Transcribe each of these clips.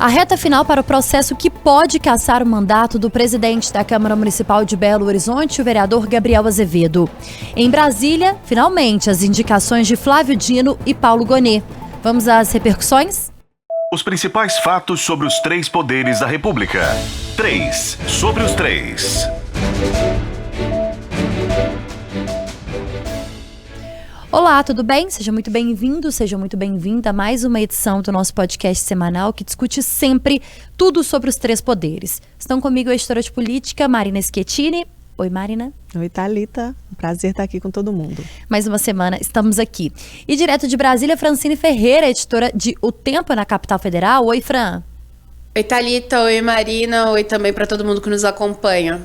A reta final para o processo que pode cassar o mandato do presidente da Câmara Municipal de Belo Horizonte, o vereador Gabriel Azevedo. Em Brasília, finalmente, as indicações de Flávio Dino e Paulo Gonet. Vamos às repercussões? Os principais fatos sobre os três poderes da República. 3 sobre os 3. Olá, tudo bem? Seja muito bem-vindo, seja muito bem-vinda a mais uma edição do nosso podcast semanal que discute sempre tudo sobre os três poderes. Estão comigo a editora de política, Marina Schettini. Oi, Marina. Oi, Thalita. Um prazer estar aqui com todo mundo. Mais uma semana estamos aqui. E direto de Brasília, Francine Ferreira, editora de O Tempo na Capital Federal. Oi, Fran. Oi, Thalita. Oi, Marina. Oi também para todo mundo que nos acompanha.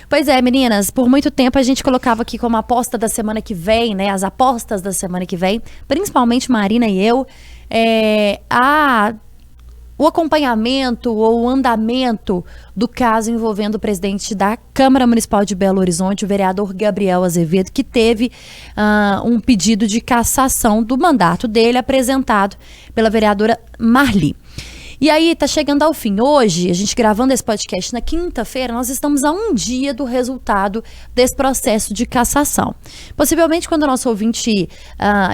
Pois é, meninas, por muito tempo a gente colocava aqui como aposta da semana que vem, né, as apostas da semana que vem, principalmente Marina e eu, o acompanhamento ou o andamento do caso envolvendo o presidente da Câmara Municipal de Belo Horizonte, o vereador Gabriel Azevedo, que teve um pedido de cassação do mandato dele apresentado pela vereadora Marli. E aí, tá chegando ao fim. Hoje, a gente gravando esse podcast na quinta-feira, nós estamos a um dia do resultado desse processo de cassação. Possivelmente, quando o nosso ouvinte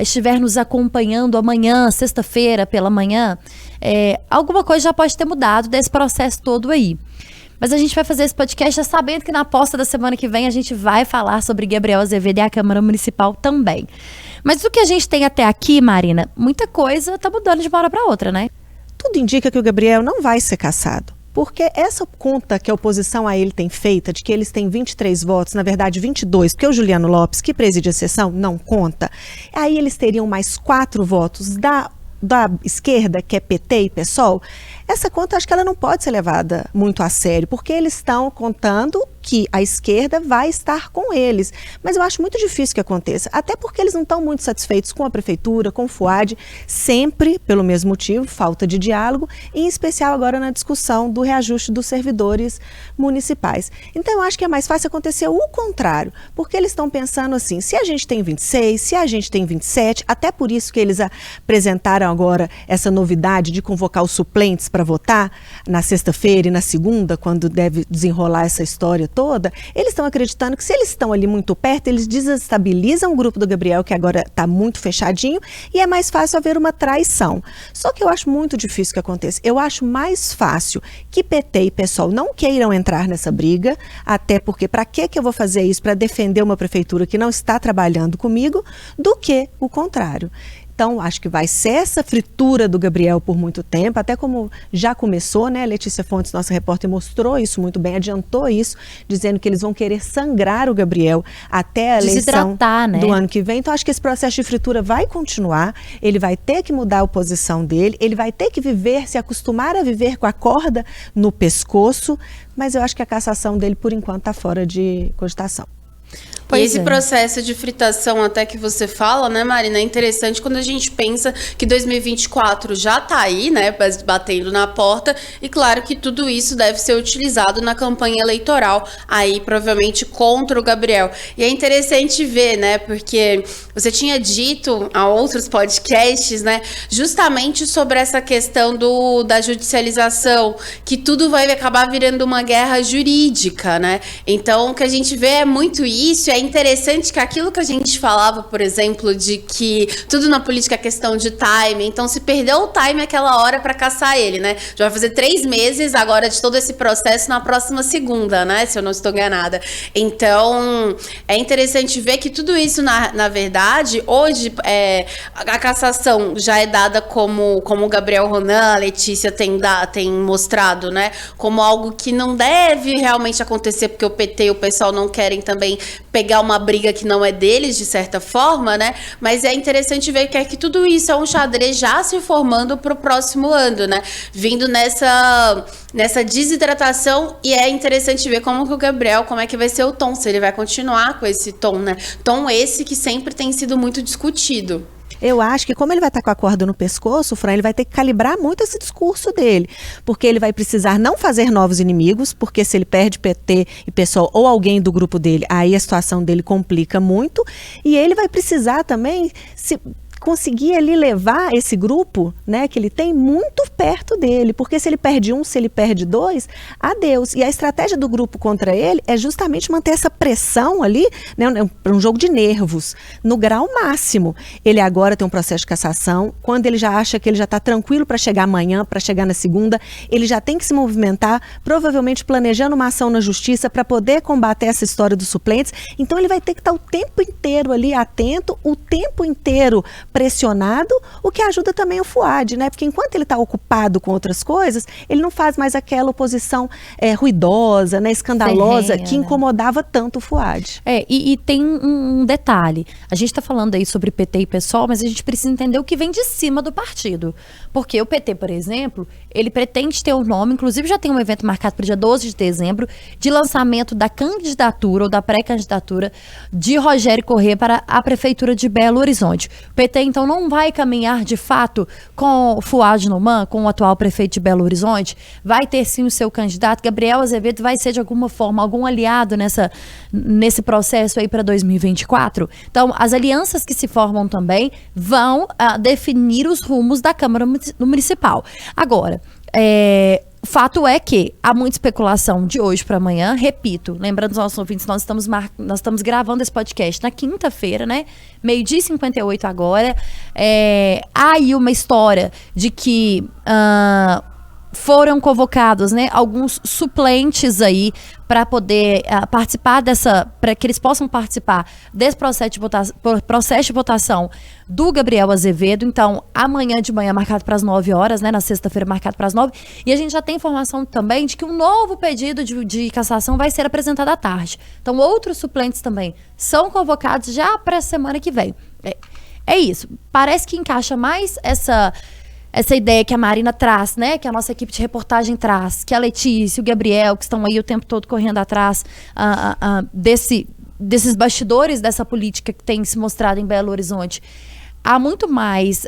estiver nos acompanhando amanhã, sexta-feira, pela manhã, alguma coisa já pode ter mudado desse processo todo aí. Mas a gente vai fazer esse podcast já sabendo que na aposta da semana que vem a gente vai falar sobre Gabriel Azevedo e a Câmara Municipal também. Mas do que a gente tem até aqui, Marina, muita coisa tá mudando de uma hora para outra, né? Tudo indica que o Gabriel não vai ser cassado, porque essa conta que a oposição a ele tem feita, de que eles têm 23 votos, na verdade 22, porque o Juliano Lopes, que preside a sessão, não conta, aí eles teriam mais 4 votos da esquerda, que é PT e PSOL. Essa conta, acho que ela não pode ser levada muito a sério, porque eles estão contando que a esquerda vai estar com eles. Mas eu acho muito difícil que aconteça, até porque eles não estão muito satisfeitos com a prefeitura, com o FUAD, sempre pelo mesmo motivo, falta de diálogo, em especial agora na discussão do reajuste dos servidores municipais. Então eu acho que é mais fácil acontecer o contrário, porque eles estão pensando assim, se a gente tem 26, se a gente tem 27, até por isso que eles apresentaram agora essa novidade de convocar os suplentes para votar na sexta-feira e na segunda, quando deve desenrolar essa história toda, eles estão acreditando que se eles estão ali muito perto, eles desestabilizam o grupo do Gabriel, que agora está muito fechadinho, e é mais fácil haver uma traição. Só que eu acho muito difícil que aconteça. Eu acho mais fácil que PT e PSOL não queiram entrar nessa briga, até porque para que eu vou fazer isso para defender uma prefeitura que não está trabalhando comigo, do que o contrário. Então, acho que vai ser essa fritura do Gabriel por muito tempo, até como já começou, né? Letícia Fontes, nossa repórter, mostrou isso muito bem, adiantou isso, dizendo que eles vão querer sangrar o Gabriel até a eleição do ano que vem. Então, acho que esse processo de fritura vai continuar, ele vai ter que mudar a posição dele, ele vai ter que se acostumar a viver com a corda no pescoço, mas eu acho que a cassação dele, por enquanto, está fora de cogitação. E esse processo de fritação até que você fala, né, Marina, é interessante quando a gente pensa que 2024 já tá aí, né, batendo na porta, e claro que tudo isso deve ser utilizado na campanha eleitoral, aí provavelmente contra o Gabriel. E é interessante ver, né, porque você tinha dito a outros podcasts, né, justamente sobre essa questão da judicialização, que tudo vai acabar virando uma guerra jurídica, né, então o que a gente vê é muito isso, é interessante que aquilo que a gente falava, por exemplo, de que tudo na política é questão de time, então se perdeu o time aquela hora para caçar ele, né? Já vai fazer 3 meses agora de todo esse processo na próxima segunda, né? Se eu não estou enganada. Então, é interessante ver que tudo isso, na verdade, hoje, a cassação já é dada como o Gabriel Ronan, a Letícia tem mostrado, né? Como algo que não deve realmente acontecer, porque o PT e o pessoal não querem também pegar uma briga que não é deles, de certa forma, né? Mas é interessante ver que tudo isso é um xadrez já se formando para o próximo ano, né? Vindo nessa desidratação, e é interessante ver como que o Gabriel, como é que vai ser o tom, se ele vai continuar com esse tom, né? Tom esse que sempre tem sido muito discutido. Eu acho que como ele vai estar com a corda no pescoço, Fran, ele vai ter que calibrar muito esse discurso dele, porque ele vai precisar não fazer novos inimigos, porque se ele perde PT e PSOL ou alguém do grupo dele, aí a situação dele complica muito, e ele vai precisar também conseguir ali levar esse grupo, né, que ele tem muito perto dele, porque se ele perde um, se ele perde dois, adeus. E a estratégia do grupo contra ele é justamente manter essa pressão ali, né, para um jogo de nervos, no grau máximo. Ele agora tem um processo de cassação, quando ele já acha que ele já está tranquilo para chegar amanhã, para chegar na segunda, ele já tem que se movimentar, provavelmente planejando uma ação na justiça para poder combater essa história dos suplentes. Então ele vai ter que estar o tempo inteiro ali atento, o tempo inteiro pressionado, o que ajuda também o Fouad, né? Porque enquanto ele está ocupado com outras coisas, ele não faz mais aquela oposição ruidosa, né, escandalosa, que incomodava tanto o Fouad. E tem um detalhe. A gente está falando aí sobre PT e PSOL, mas a gente precisa entender o que vem de cima do partido. Porque o PT, por exemplo, ele pretende ter um nome, inclusive já tem um evento marcado para o dia 12 de dezembro, de lançamento da candidatura ou da pré-candidatura de Rogério Corrêa para a Prefeitura de Belo Horizonte. O PT, então, não vai caminhar, de fato, com o Fouad Noman, com o atual prefeito de Belo Horizonte. Vai ter, sim, o seu candidato. Gabriel Azevedo vai ser, de alguma forma, algum aliado nesse processo aí para 2024. Então, as alianças que se formam também vão definir os rumos da Câmara Municipal. Agora, fato é que há muita especulação de hoje para amanhã. Repito, lembrando os nossos ouvintes, nós estamos gravando esse podcast na quinta-feira, né? 12h58 agora. Há aí uma história de que foram convocados, né, alguns suplentes para poder participar para que eles possam participar desse processo de votação do Gabriel Azevedo. Então, amanhã de manhã marcado para as 9 horas, né, na sexta-feira marcado para as 9. E a gente já tem informação também de que um novo pedido de cassação vai ser apresentado à tarde. Então, outros suplentes também são convocados já para a semana que vem. É isso. Parece que encaixa mais essa ideia que a Marina traz, né, que a nossa equipe de reportagem traz, que a Letícia e o Gabriel, que estão aí o tempo todo correndo atrás desses bastidores dessa política que tem se mostrado em Belo Horizonte. Há muito mais...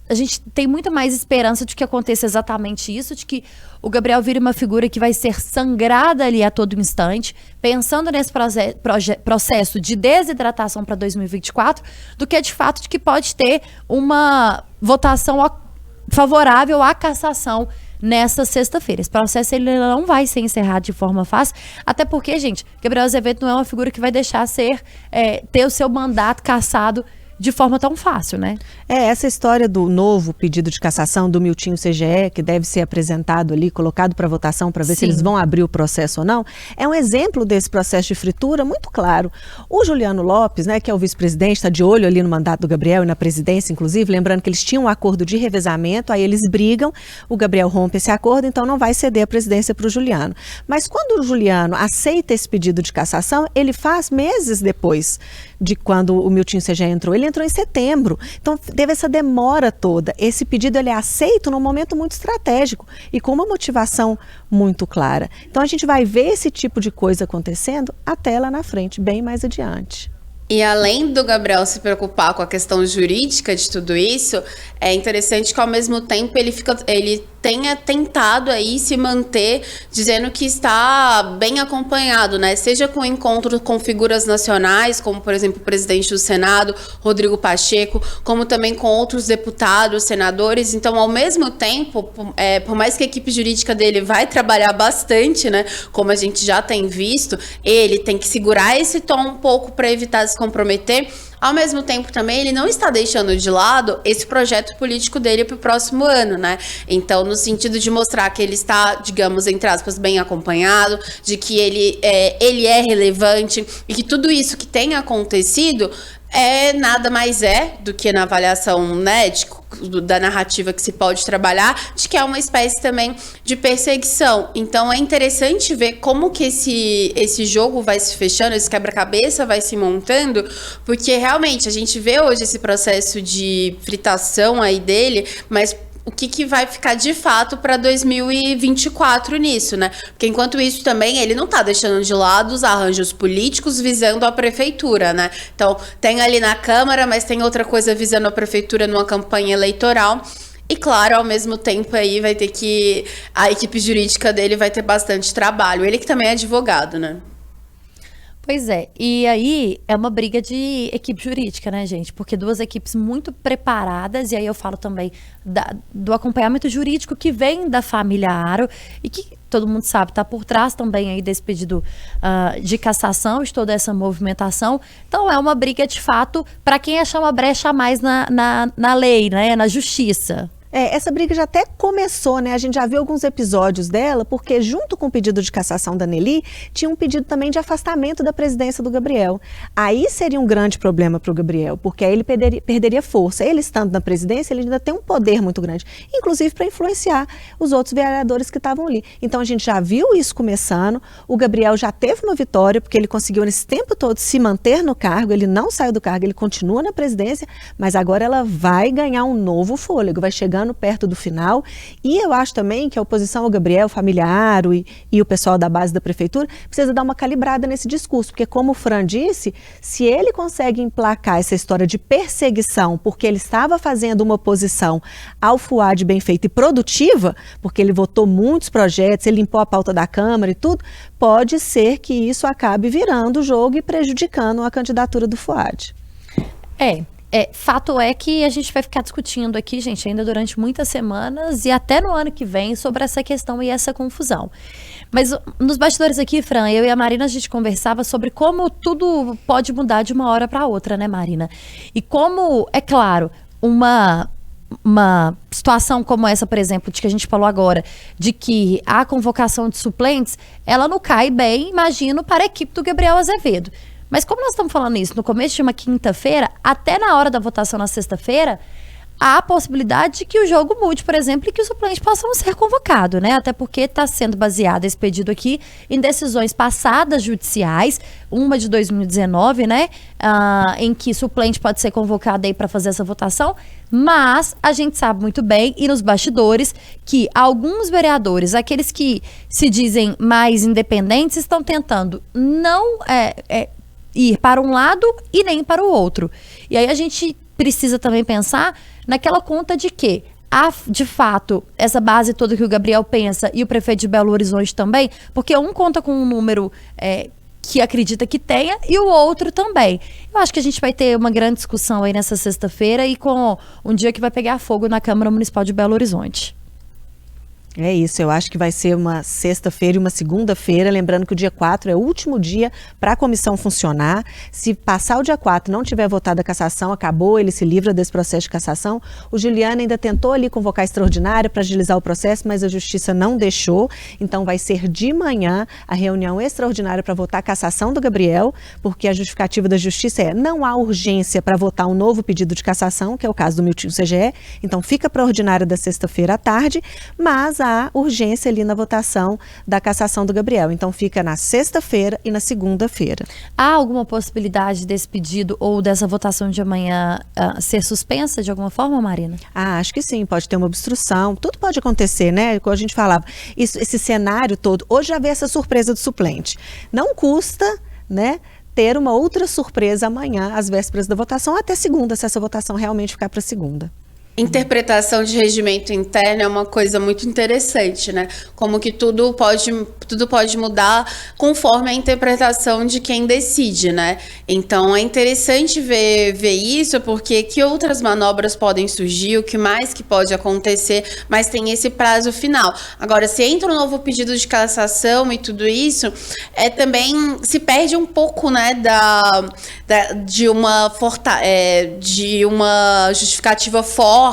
a gente tem muito mais esperança de que aconteça exatamente isso, de que o Gabriel vire uma figura que vai ser sangrada ali a todo instante, pensando nesse processo de desidratação para 2024, do que de fato de que pode ter uma votação favorável à cassação nessa sexta-feira. Esse processo ele não vai ser encerrado de forma fácil, até porque, gente, Gabriel Azevedo não é uma figura que vai deixar ter o seu mandato cassado de forma tão fácil, né? Essa história do novo pedido de cassação do Miltinho CGE, que deve ser apresentado ali, colocado para votação para ver se eles vão abrir o processo ou não, é um exemplo desse processo de fritura muito claro. O Juliano Lopes, né, que é o vice-presidente, está de olho ali no mandato do Gabriel e na presidência, inclusive, lembrando que eles tinham um acordo de revezamento, aí eles brigam, o Gabriel rompe esse acordo, então não vai ceder a presidência para o Juliano. Mas quando o Juliano aceita esse pedido de cassação, ele faz meses depois de quando o Miltinho CGE entrou. Ele entrou em setembro, então teve essa demora toda. Esse pedido ele é aceito num momento muito estratégico e com uma motivação muito clara. Então a gente vai ver esse tipo de coisa acontecendo até lá na frente, bem mais adiante. E além do Gabriel se preocupar com a questão jurídica de tudo isso, é interessante que ao mesmo tempo ele tenha tentado aí se manter dizendo que está bem acompanhado, né? Seja com encontro com figuras nacionais, como por exemplo o presidente do Senado, Rodrigo Pacheco, como também com outros deputados, senadores. Então, ao mesmo tempo, por mais que a equipe jurídica dele vai trabalhar bastante, né? Como a gente já tem visto, ele tem que segurar esse tom um pouco para evitar se comprometer. Ao mesmo tempo também ele não está deixando de lado esse projeto político dele para o próximo ano, né? Então, no sentido de mostrar que ele está, digamos, entre aspas, bem acompanhado, de que ele é relevante e que tudo isso que tem acontecido nada mais do que na avaliação, né, da narrativa que se pode trabalhar, de que é uma espécie também de perseguição. Então é interessante ver como que esse jogo vai se fechando, esse quebra-cabeça vai se montando, porque realmente a gente vê hoje esse processo de fritação aí dele, mas o que vai ficar de fato para 2024 nisso, né? Porque enquanto isso também ele não tá deixando de lado os arranjos políticos visando a prefeitura, né? Então tem ali na Câmara, mas tem outra coisa visando a prefeitura numa campanha eleitoral. E claro, ao mesmo tempo aí vai ter que... a equipe jurídica dele vai ter bastante trabalho. Ele que também é advogado, né? Pois é, e aí é uma briga de equipe jurídica, né, gente? Porque duas equipes muito preparadas, e aí eu falo também do acompanhamento jurídico que vem da família Aro e que todo mundo sabe, está por trás também aí desse pedido de cassação, de toda essa movimentação. Então é uma briga de fato para quem achar uma brecha a mais na lei, né, na justiça. Essa briga já até começou, né? A gente já viu alguns episódios dela, porque junto com o pedido de cassação da Nelly, tinha um pedido também de afastamento da presidência do Gabriel. Aí seria um grande problema para o Gabriel, porque aí ele perderia força. Ele estando na presidência, ele ainda tem um poder muito grande, inclusive para influenciar os outros vereadores que estavam ali. Então a gente já viu isso começando, o Gabriel já teve uma vitória, porque ele conseguiu nesse tempo todo se manter no cargo, ele não saiu do cargo, ele continua na presidência, mas agora ela vai ganhar um novo fôlego, vai chegar perto do final, e eu acho também que a oposição ao Gabriel, família Aro e o pessoal da base da prefeitura precisa dar uma calibrada nesse discurso, porque como o Fran disse, se ele consegue emplacar essa história de perseguição, porque ele estava fazendo uma oposição ao FUAD bem feita e produtiva, porque ele votou muitos projetos, ele limpou a pauta da Câmara e tudo, pode ser que isso acabe virando o jogo e prejudicando a candidatura do FUAD. Fato é que a gente vai ficar discutindo aqui, gente, ainda durante muitas semanas e até no ano que vem sobre essa questão e essa confusão. Mas nos bastidores aqui, Fran, eu e a Marina, a gente conversava sobre como tudo pode mudar de uma hora para outra, né, Marina? E como, é claro, uma situação como essa, por exemplo, de que a gente falou agora, de que a convocação de suplentes, ela não cai bem, imagino, para a equipe do Gabriel Azevedo. Mas como nós estamos falando isso no começo de uma quinta-feira, até na hora da votação na sexta-feira, há a possibilidade de que o jogo mude, por exemplo, e que os suplentes possam ser convocados, né? Até porque está sendo baseado esse pedido aqui em decisões passadas judiciais, uma de 2019, né? Em que suplente pode ser convocado aí para fazer essa votação, mas a gente sabe muito bem, e nos bastidores, que alguns vereadores, aqueles que se dizem mais independentes, estão tentando não ir para um lado e nem para o outro. E aí a gente precisa também pensar naquela conta de que de fato, essa base toda que o Gabriel pensa e o prefeito de Belo Horizonte também, porque um conta com um número que acredita que tenha e o outro também. Eu acho que a gente vai ter uma grande discussão aí nessa sexta-feira e com um dia que vai pegar fogo na Câmara Municipal de Belo Horizonte. É isso, eu acho que vai ser uma sexta-feira e uma segunda-feira, lembrando que o dia 4 é o último dia para a comissão funcionar. Se passar o dia 4 não tiver votado a cassação, acabou, ele se livra desse processo de cassação. O Juliano ainda tentou ali convocar extraordinária para agilizar o processo, mas a justiça não deixou, então vai ser de manhã a reunião extraordinária para votar a cassação do Gabriel, porque a justificativa da justiça não há urgência para votar um novo pedido de cassação, que é o caso do Miltinho CGE, então fica para a ordinária da sexta-feira à tarde, mas há urgência ali na votação da cassação do Gabriel. Então fica na sexta-feira e na segunda-feira. Há alguma possibilidade desse pedido ou dessa votação de amanhã ser suspensa de alguma forma, Marina? Acho que sim, pode ter uma obstrução. Tudo pode acontecer, né? Como a gente falava, esse cenário todo. Hoje já vê essa surpresa do suplente. Não custa, né, ter uma outra surpresa amanhã, às vésperas da votação, até segunda, se essa votação realmente ficar para segunda. Interpretação de regimento interno é uma coisa muito interessante, né? Como que tudo pode mudar conforme a interpretação de quem decide, né? Então é interessante ver isso, porque que outras manobras podem surgir, o que mais que pode acontecer, mas tem esse prazo final. Agora, se entra um novo pedido de cassação e tudo isso, também se perde um pouco, né, de uma justificativa forte,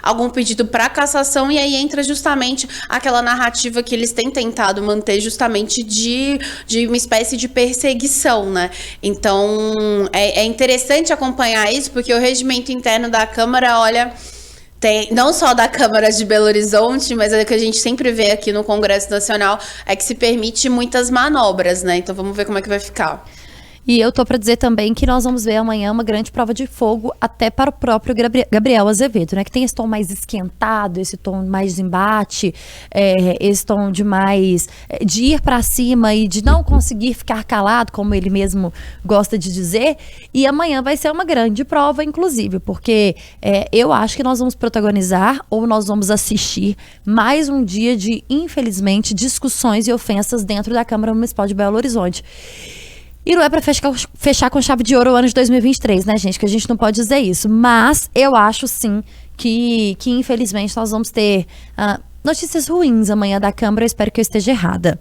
algum pedido para cassação, e aí entra justamente aquela narrativa que eles têm tentado manter justamente de uma espécie de perseguição, né? Então, é interessante acompanhar isso, porque o regimento interno da Câmara, olha, tem, não só da Câmara de Belo Horizonte, mas é que a gente sempre vê aqui no Congresso Nacional, é que se permite muitas manobras, né? Então, vamos ver como é que vai ficar. E eu tô para dizer também que nós vamos ver amanhã uma grande prova de fogo até para o próprio Gabriel Azevedo, né? Que tem esse tom mais esquentado, esse tom mais de embate, esse tom de ir para cima e de não conseguir ficar calado, como ele mesmo gosta de dizer. E amanhã vai ser uma grande prova, inclusive, porque eu acho que nós vamos protagonizar ou nós vamos assistir mais um dia de, infelizmente, discussões e ofensas dentro da Câmara Municipal de Belo Horizonte. E não é para fechar com chave de ouro o ano de 2023, né, gente? Que a gente não pode dizer isso. Mas eu acho, sim, que infelizmente nós vamos ter notícias ruins amanhã da Câmara. Eu espero que eu esteja errada.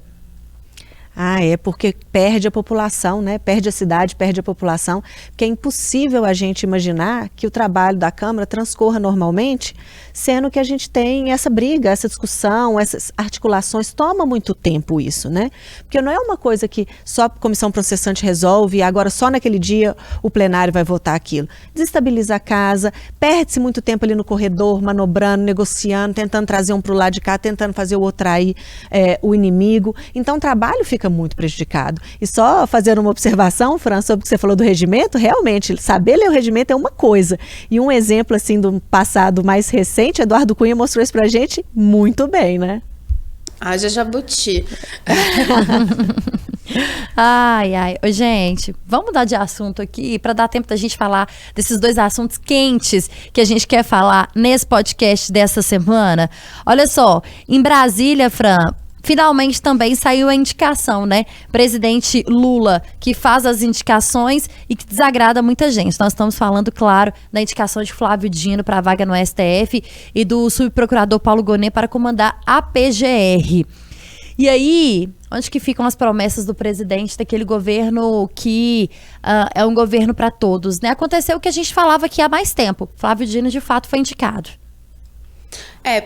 É porque perde a população, né? Perde a cidade, perde a população, porque é impossível a gente imaginar que o trabalho da Câmara transcorra normalmente, sendo que a gente tem essa briga, essa discussão, essas articulações, toma muito tempo isso, né? Porque não é uma coisa que só a comissão processante resolve e agora só naquele dia o plenário vai votar aquilo. Desestabiliza a casa, perde-se muito tempo ali no corredor, manobrando, negociando, tentando trazer um para o lado de cá, tentando fazer o outro trair o inimigo. Então o trabalho fica muito prejudicado. E só fazendo uma observação, Fran, sobre o que você falou do regimento, realmente, saber ler o regimento é uma coisa. E um exemplo, assim, do passado mais recente, Eduardo Cunha mostrou isso pra gente muito bem, né? Haja jabuti. Ai. Ô, gente, vamos mudar de assunto aqui para dar tempo da gente falar desses dois assuntos quentes que a gente quer falar nesse podcast dessa semana. Olha só, em Brasília, Fran, finalmente também saiu a indicação, né? Presidente Lula, que faz as indicações e que desagrada muita gente. Nós estamos falando, claro, da indicação de Flávio Dino para a vaga no STF e do subprocurador Paulo Gonet para comandar a PGR. E aí, onde que ficam as promessas do presidente daquele governo que é um governo para todos, né? Aconteceu o que a gente falava aqui há mais tempo. Flávio Dino, de fato, foi indicado.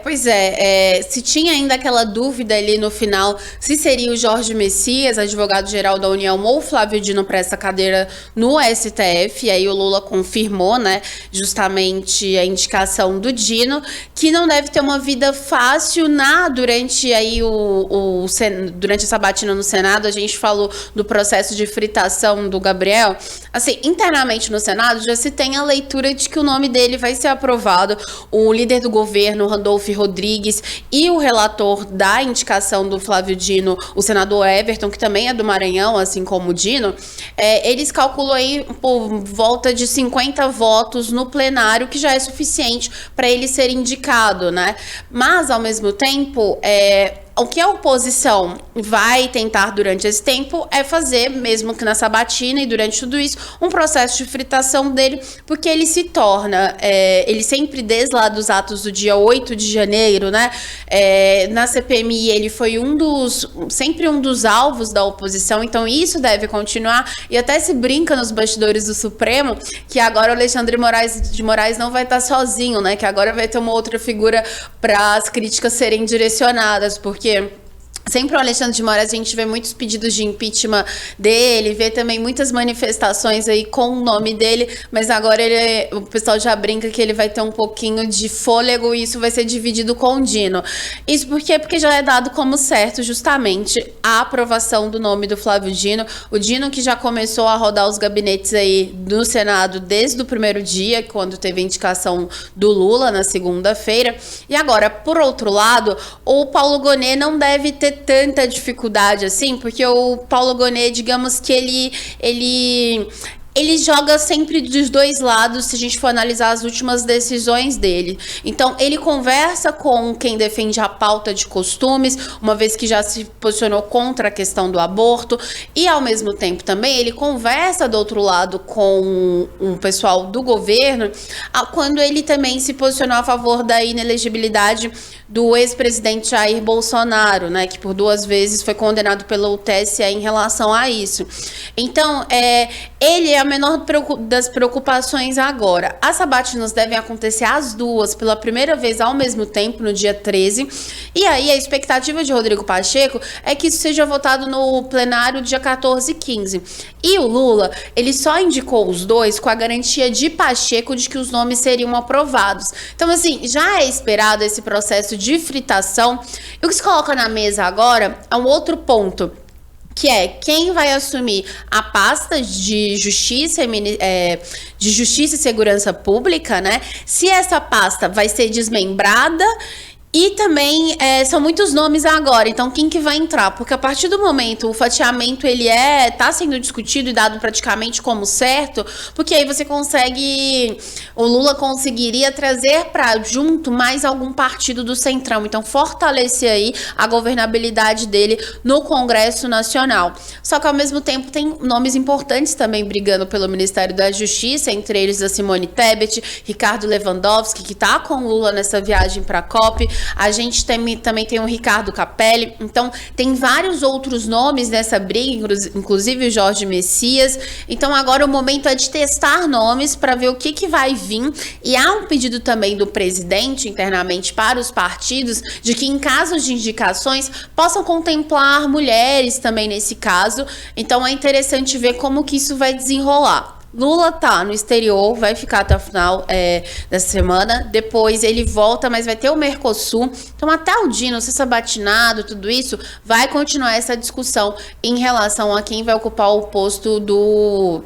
Pois é, se tinha ainda aquela dúvida ali no final se seria o Jorge Messias, advogado-geral da União, ou o Flávio Dino para essa cadeira no STF, e aí o Lula confirmou, né, justamente a indicação do Dino, que não deve ter uma vida fácil durante aí durante a sabatina no Senado. A gente falou do processo de fritação do Gabriel. Assim, internamente no Senado já se tem a leitura de que o nome dele vai ser aprovado. O líder do governo, Randolfo Rodrigues, e o relator da indicação do Flávio Dino, o senador Everton, que também é do Maranhão, assim como o Dino, eles calculam aí por volta de 50 votos no plenário, que já é suficiente para ele ser indicado, né? Mas, ao mesmo tempo, o que a oposição vai tentar durante esse tempo é fazer, mesmo que na sabatina e durante tudo isso, um processo de fritação dele, porque ele se torna, ele sempre, desde lá dos atos do dia 8 de janeiro, né, na CPMI, ele foi sempre um dos alvos da oposição, então isso deve continuar, e até se brinca nos bastidores do Supremo, que agora o Alexandre de Moraes não vai estar sozinho, né, que agora vai ter uma outra figura para as críticas serem direcionadas, porque sempre o Alexandre de Moraes, a gente vê muitos pedidos de impeachment dele, vê também muitas manifestações aí com o nome dele, mas agora o pessoal já brinca que ele vai ter um pouquinho de fôlego e isso vai ser dividido com o Dino. Isso porque já é dado como certo justamente a aprovação do nome do Flávio Dino. O Dino que já começou a rodar os gabinetes aí no Senado desde o primeiro dia, quando teve a indicação do Lula na segunda-feira. E agora, por outro lado, o Paulo Gonet não deve ter tanta dificuldade assim, porque o Paulo Gonet, digamos que ele joga sempre dos dois lados, se a gente for analisar as últimas decisões dele. Então, ele conversa com quem defende a pauta de costumes, uma vez que já se posicionou contra a questão do aborto, e ao mesmo tempo também ele conversa do outro lado com o pessoal do governo, quando ele também se posicionou a favor da inelegibilidade do ex-presidente Jair Bolsonaro, né, que por 2 vezes foi condenado pelo TSE em relação a isso. Então, ele é a menor das preocupações agora. As sabatinas devem acontecer as duas pela primeira vez ao mesmo tempo, no dia 13. E aí a expectativa de Rodrigo Pacheco é que isso seja votado no plenário dia 14 e 15. E o Lula, ele só indicou os dois com a garantia de Pacheco de que os nomes seriam aprovados. Então, assim, já é esperado esse processo de fritação. E o que se coloca na mesa agora é um outro ponto, que é quem vai assumir a pasta de justiça e segurança pública, né? Se essa pasta vai ser desmembrada E também são muitos nomes agora, então quem que vai entrar? Porque a partir do momento, o fatiamento ele tá sendo discutido e dado praticamente como certo, porque aí você o Lula conseguiria trazer para junto mais algum partido do Centrão, então fortalecer aí a governabilidade dele no Congresso Nacional. Só que ao mesmo tempo tem nomes importantes também brigando pelo Ministério da Justiça, entre eles a Simone Tebet, Ricardo Lewandowski, que tá com o Lula nessa viagem para a COP. A gente também tem o Ricardo Capelli. Então, tem vários outros nomes nessa briga, inclusive o Jorge Messias. Então, agora o momento é de testar nomes para ver o que vai vir. E há um pedido também do presidente, internamente, para os partidos, de que em casos de indicações possam contemplar mulheres também nesse caso. Então, é interessante ver como que isso vai desenrolar. Lula tá no exterior, vai ficar até o final dessa semana. Depois ele volta, mas vai ter o Mercosul. Então até o Dino ser sabatinado, tudo isso, vai continuar essa discussão em relação a quem vai ocupar o posto do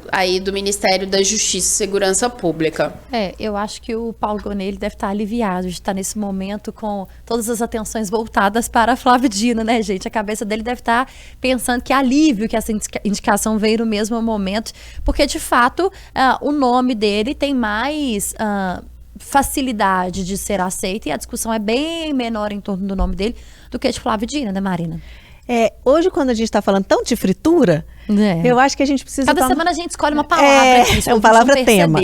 Ministério da Justiça e Segurança Pública. Eu acho que o Paulo Gonet deve estar aliviado de estar nesse momento com todas as atenções voltadas para Flávio Dino, né, gente? A cabeça dele deve estar pensando que alívio que essa indicação veio no mesmo momento, porque de fato o nome dele tem mais facilidade de ser aceito e a discussão é bem menor em torno do nome dele do que de Flávio Dino, né, Marina? Hoje, quando a gente está falando tanto de fritura, eu acho que a gente precisa... Cada semana a gente escolhe uma palavra aqui. É uma palavra-tema.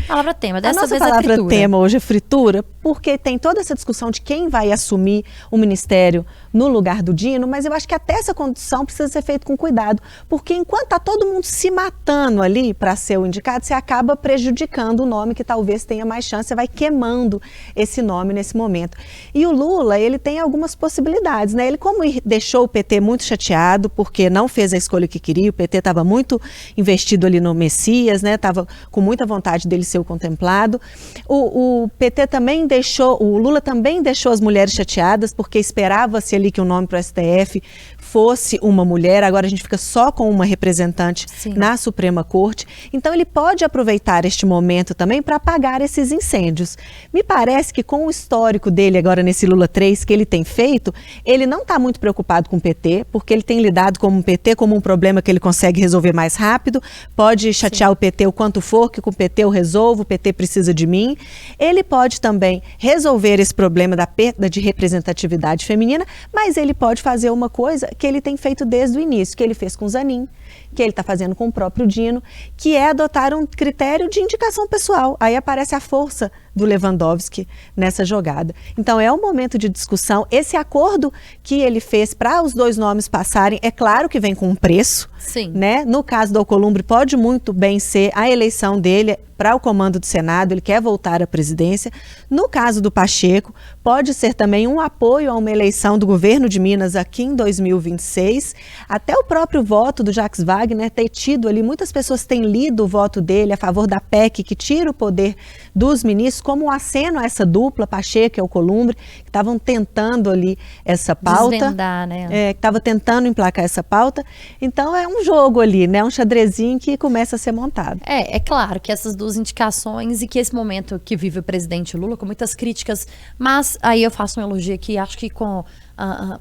Palavra-tema. Dessa a nossa vez é fritura. palavra-tema hoje é fritura, porque tem toda essa discussão de quem vai assumir o ministério no lugar do Dino, mas eu acho que até essa condição precisa ser feita com cuidado, porque enquanto está todo mundo se matando ali para ser o indicado, você acaba prejudicando o nome que talvez tenha mais chance, você vai queimando esse nome nesse momento. E o Lula, ele tem algumas possibilidades, né? Ele, como deixou o PT muito chateado, porque não fez a escolha que queria, o PT estava muito investido ali no Messias, né? Estava com muita vontade dele ser o contemplado. O PT também deixou, o Lula também deixou as mulheres chateadas, porque esperava-se ali que o nome para o STF fosse uma mulher, agora a gente fica só com uma representante na Suprema Corte. Então ele pode aproveitar este momento também para apagar esses incêndios. Me parece que com o histórico dele agora nesse Lula 3 que ele tem feito, ele não está muito preocupado com o PT, porque ele tem lidado com o PT como um problema que ele consegue resolver mais rápido, pode chatear o PT o quanto for, que com o PT eu resolvo, o PT precisa de mim. Ele pode também resolver esse problema da perda de representatividade feminina, mas ele pode fazer uma coisa que ele tem feito desde o início, que ele fez com o Zanin, que ele está fazendo com o próprio Dino, que é adotar um critério de indicação pessoal. Aí aparece a força do Lewandowski nessa jogada. Então é um momento de discussão. Esse acordo que ele fez para os dois nomes passarem, é claro que vem com um preço, né? No caso do Alcolumbre, pode muito bem ser a eleição dele para o comando do Senado, ele quer voltar à presidência. No caso do Pacheco, pode ser também um apoio a uma eleição do governo de Minas aqui em 2026. Até o próprio voto do Jacques Wagner ter tido ali, muitas pessoas têm lido o voto dele a favor da PEC, que tira o poder dos ministros, como um aceno a essa dupla, Pacheco e Alcolumbre, que estavam tentando ali essa pauta. Desvendar, né? Que estava tentando emplacar essa pauta. Então é um jogo ali, né? Um xadrezinho que começa a ser montado. É claro que essas duas indicações e que esse momento que vive o presidente Lula, com muitas críticas, mas aí eu faço um elogio aqui, acho que com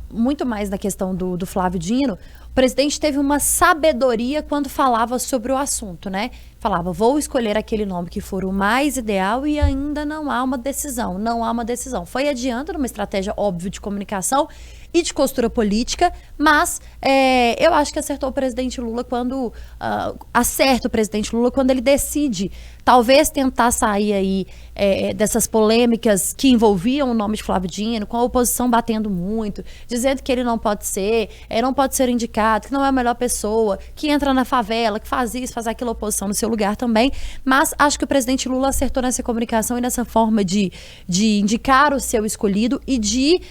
muito mais na questão do Flávio Dino, o presidente teve uma sabedoria quando falava sobre o assunto, né? Falava, vou escolher aquele nome que for o mais ideal e ainda não há uma decisão, Foi adiante numa estratégia óbvia de comunicação e de costura política, mas eu acho que acertou o presidente Lula quando acerta o presidente Lula quando ele decide talvez tentar sair aí dessas polêmicas que envolviam o nome de Flávio Dino, com a oposição batendo muito, dizendo que ele não pode ser indicado, que não é a melhor pessoa, que entra na favela, que faz isso, faz aquilo, a oposição no seu lugar também, mas acho que o presidente Lula acertou nessa comunicação e nessa forma de indicar o seu escolhido e de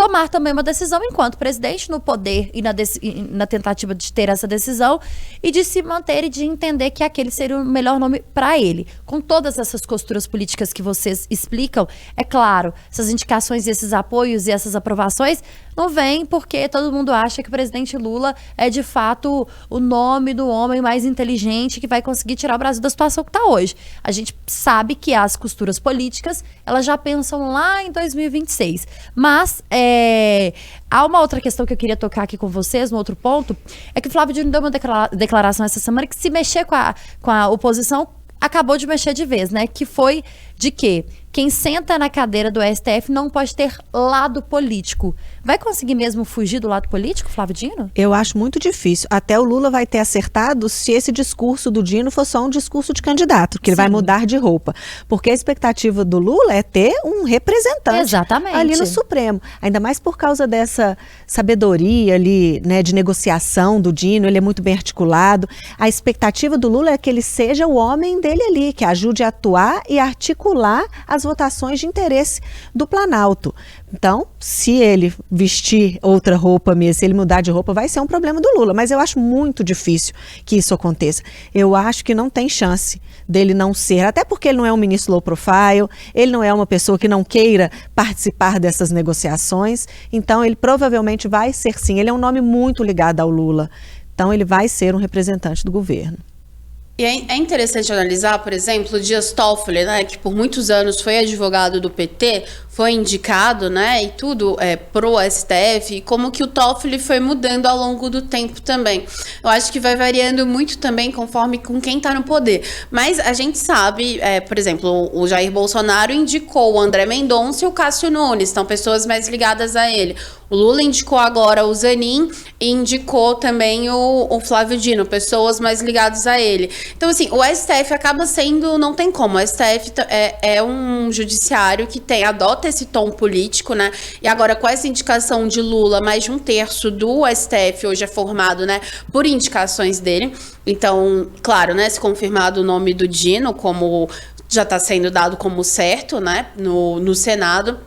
tomar também uma decisão enquanto presidente no poder e na tentativa de ter essa decisão e de se manter e de entender que aquele seria o melhor nome para ele. Com todas essas costuras políticas que vocês explicam, é claro, essas indicações e esses apoios e essas aprovações não vêm porque todo mundo acha que o presidente Lula é de fato o nome do homem mais inteligente que vai conseguir tirar o Brasil da situação que está hoje. A gente sabe que as costuras políticas, elas já pensam lá em 2026. Mas há uma outra questão que eu queria tocar aqui com vocês, um outro ponto, é que o Flávio Dino deu uma declaração essa semana que se mexer com a oposição, acabou de mexer de vez, né? Que foi de que quem senta na cadeira do STF não pode ter lado político. Vai conseguir mesmo fugir do lado político, Flávio Dino? Eu acho muito difícil. Até o Lula vai ter acertado se esse discurso do Dino for só um discurso de candidato, que ele vai mudar de roupa. Porque a expectativa do Lula é ter um representante ali no Supremo. Ainda mais por causa dessa sabedoria ali, né, de negociação do Dino, ele é muito bem articulado. A expectativa do Lula é que ele seja o homem dele ali, que ajude a atuar e articular as votações de interesse do Planalto. Então, se ele vestir outra roupa mesmo, se ele mudar de roupa, vai ser um problema do Lula. Mas eu acho muito difícil que isso aconteça. Eu acho que não tem chance dele não ser, até porque ele não é um ministro low profile, ele não é uma pessoa que não queira participar dessas negociações. Então, ele provavelmente vai ser sim. Ele é um nome muito ligado ao Lula. Então, ele vai ser um representante do governo. E é interessante analisar, por exemplo, o Dias Toffoli, né, que por muitos anos foi advogado do PT, foi indicado, né, e tudo pro STF, e como que o Toffoli foi mudando ao longo do tempo também. Eu acho que vai variando muito também conforme com quem está no poder. Mas a gente sabe, por exemplo, o Jair Bolsonaro indicou o André Mendonça e o Cássio Nunes, são pessoas mais ligadas a ele. O Lula indicou agora o Zanin e indicou também o Flávio Dino, pessoas mais ligadas a ele. Então, assim, o STF acaba sendo, não tem como, o STF é um judiciário que adota esse tom político, né? E agora, com essa indicação de Lula, mais de 1/3 do STF hoje é formado, né, por indicações dele. Então, claro, né, se confirmado o nome do Dino, como já está sendo dado como certo, né, no Senado.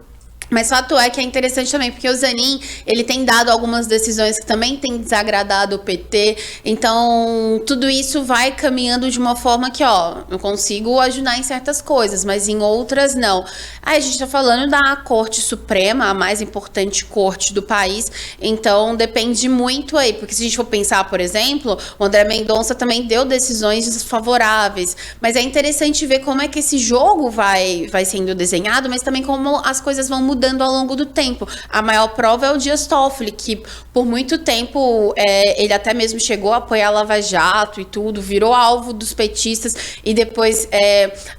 Mas fato é que é interessante também, porque o Zanin, ele tem dado algumas decisões que também tem desagradado o PT, então tudo isso vai caminhando de uma forma que, eu consigo ajudar em certas coisas, mas em outras não. Aí a gente tá falando da Corte Suprema, a mais importante corte do país, então depende muito aí, porque se a gente for pensar, por exemplo, o André Mendonça também deu decisões desfavoráveis, mas é interessante ver como é que esse jogo vai sendo desenhado, mas também como as coisas vão mudando ao longo do tempo. A maior prova é o Dias Toffoli, que por muito tempo ele até mesmo chegou a apoiar a Lava Jato e tudo, virou alvo dos petistas e depois,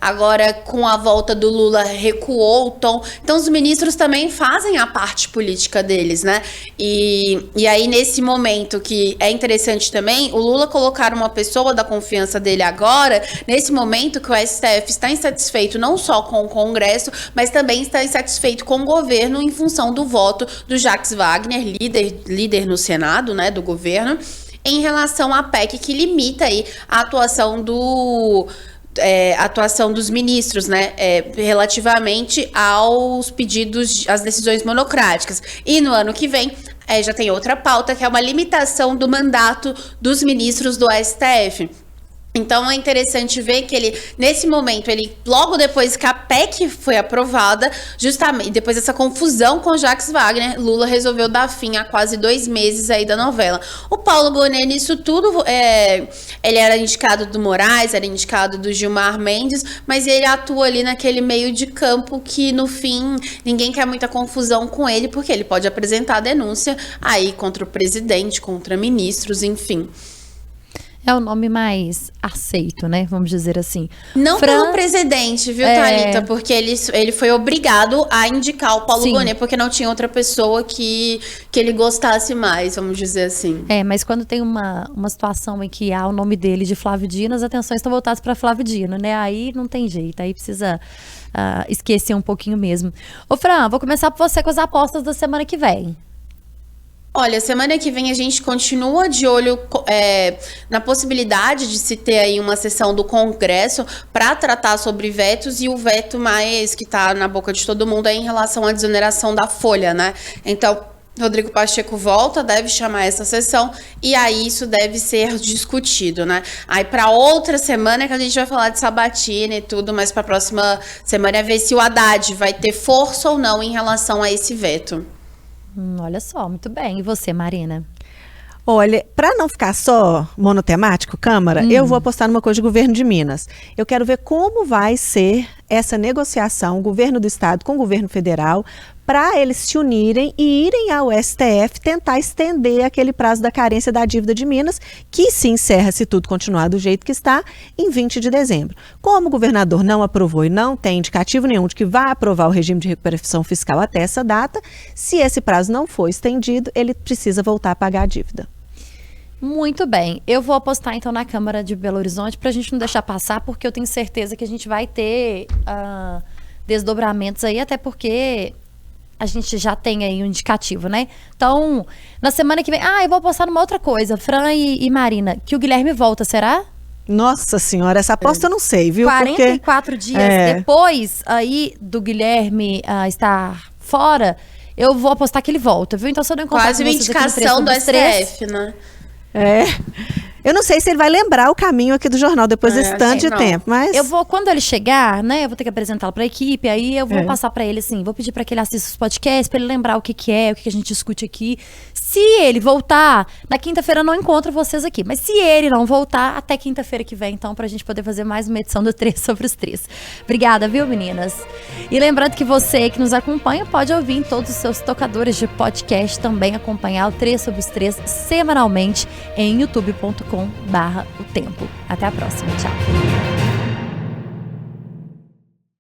agora com a volta do Lula, recuou o tom. Então os ministros também fazem a parte política deles, né? E aí nesse momento que é interessante também, o Lula colocar uma pessoa da confiança dele agora, nesse momento que o STF está insatisfeito não só com o Congresso, mas também está insatisfeito com o governo em função do voto do Jacques Wagner, líder no Senado, né, do governo, em relação à PEC que limita aí a atuação dos ministros, né, relativamente aos pedidos, às decisões monocráticas. E no ano que vem já tem outra pauta, que é uma limitação do mandato dos ministros do STF. Então é interessante ver que ele, nesse momento, logo depois que a PEC foi aprovada, justamente depois dessa confusão com o Jacques Wagner, Lula resolveu dar fim a quase 2 meses aí da novela. O Paulo Gonet, nisso tudo, ele era indicado do Moraes, era indicado do Gilmar Mendes, mas ele atua ali naquele meio de campo que, no fim, ninguém quer muita confusão com ele, porque ele pode apresentar denúncia aí contra o presidente, contra ministros, enfim. É o nome mais aceito, né? Vamos dizer assim. Não pelo presidente, viu, Thalita? Porque ele foi obrigado a indicar o Paulo Gonet, porque não tinha outra pessoa que ele gostasse mais, vamos dizer assim. Mas quando tem uma situação em que há o nome dele de Flávio Dino, as atenções estão voltadas para Flávio Dino, né? Aí não tem jeito, aí precisa esquecer um pouquinho mesmo. Ô, Fran, vou começar por você com as apostas da semana que vem. Olha, semana que vem a gente continua de olho na possibilidade de se ter aí uma sessão do Congresso para tratar sobre vetos, e o veto mais que está na boca de todo mundo é em relação à desoneração da folha, né? Então, Rodrigo Pacheco volta, deve chamar essa sessão, e aí isso deve ser discutido, né? Aí para outra semana que a gente vai falar de sabatina e tudo, mas para a próxima semana é ver se o Haddad vai ter força ou não em relação a esse veto. Olha só, muito bem. E você, Marina? Olha, para não ficar só monotemático, Câmara, eu vou apostar numa coisa de governo de Minas. Eu quero ver como vai ser essa negociação, o governo do estado com o governo federal, para eles se unirem e irem ao STF tentar estender aquele prazo da carência da dívida de Minas, que se encerra, se tudo continuar do jeito que está, em 20 de dezembro. Como o governador não aprovou e não tem indicativo nenhum de que vai aprovar o regime de recuperação fiscal até essa data, se esse prazo não for estendido, ele precisa voltar a pagar a dívida. Muito bem. Eu vou apostar então na Câmara de Belo Horizonte para a gente não deixar passar, porque eu tenho certeza que a gente vai ter desdobramentos aí, até porque a gente já tem aí um indicativo, né? Então, na semana que vem... eu vou apostar numa outra coisa, Fran e Marina, que o Guilherme volta, será? Nossa senhora, essa aposta eu não sei, viu? 44 dias depois aí do Guilherme estar fora, eu vou apostar que ele volta, viu? Então, se eu não encontrar quase uma indicação do STF, né? Eu não sei se ele vai lembrar o caminho aqui do jornal depois desse tanto de tempo, mas... Quando ele chegar, né, eu vou ter que apresentá-lo pra equipe, aí eu vou passar pra ele, assim, vou pedir pra que ele assista os podcasts, pra ele lembrar o que é, o que a gente discute aqui. Se ele voltar, na quinta-feira eu não encontro vocês aqui, mas se ele não voltar, até quinta-feira que vem, então, pra gente poder fazer mais uma edição do 3 sobre os 3. Obrigada, viu, meninas? E lembrando que você que nos acompanha pode ouvir em todos os seus tocadores de podcast, também acompanhar o 3 sobre os 3 semanalmente em youtube.com/o tempo. Até a próxima, tchau.